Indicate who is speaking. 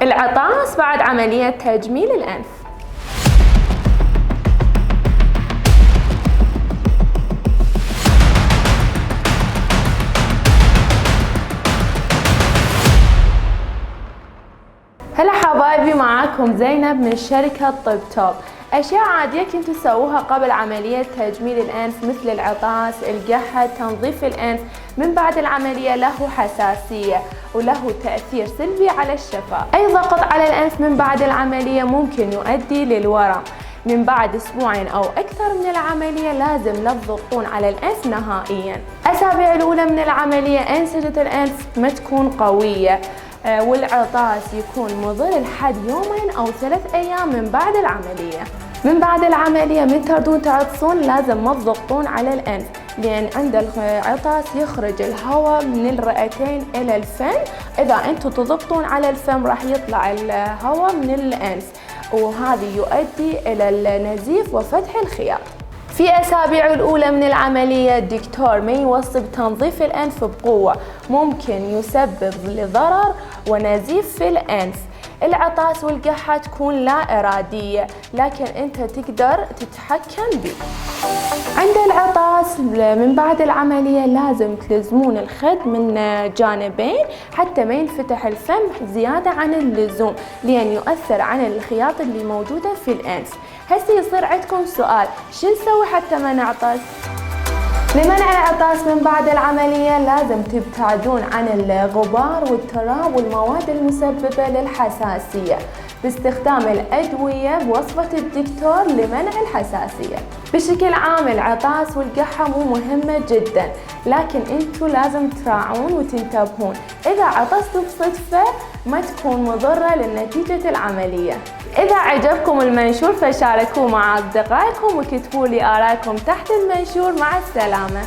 Speaker 1: العطاس بعد عملية تجميل الأنف. هلا حبايبي، معاكم زينب من شركة طب توب. أشياء عادية كنتوا تسووها قبل عملية تجميل الأنف مثل العطاس، القحة، تنظيف الأنف من بعد العملية له حساسية وله تأثير سلبي على الشفاء. أي ضغط على الأنف من بعد العملية ممكن يؤدي للورم. من بعد أسبوعين أو أكثر من العملية لازم لا تضغطون على الأنف نهائيا. الأسابيع الأولى من العملية أنسجة الأنف ما تكون قوية، والعطاس يكون مضر لحد 2 أو 3 أيام من بعد العملية. من بعد العملية من تردون تعطسون لازم ما تضغطون على الأنف، لأن عند العطاس يخرج الهواء من الرئتين إلى الفم. إذا أنتم تضغطون على الفم راح يطلع الهواء من الأنف، وهذا يؤدي إلى النزيف وفتح الخياط. في أسابيع الأولى من العملية الدكتور ما يوصي بتنظيف الأنف بقوة، ممكن يسبب لضرر ونزيف في الأنف. العطاس والقحة تكون لا إرادية، لكن أنت تقدر تتحكم به. عند العطاس من بعد العملية لازم تلزمون الخد من جانبين حتى ما ينفتح الفم زيادة عن اللزوم، لأن يؤثر عن الخياط اللي موجودة في الأنف. هسه يصير عندكم سؤال، شو نسوي حتى ما نعطس؟ لمنع العطاس من بعد العملية لازم تبتعدون عن الغبار والتراب والمواد المسببة للحساسية باستخدام الأدوية بوصفة الدكتور لمنع الحساسية. بشكل عام العطاس والقحة مو مهمة جدا، لكن انتوا لازم تراعون وتنتبهون. إذا عطستوا بصدفة ما تكون مضرة لنتيجة العملية. إذا عجبكم المنشور فشاركوه مع أصدقائكم وكتبوا لي آراءكم تحت المنشور. مع السلامة.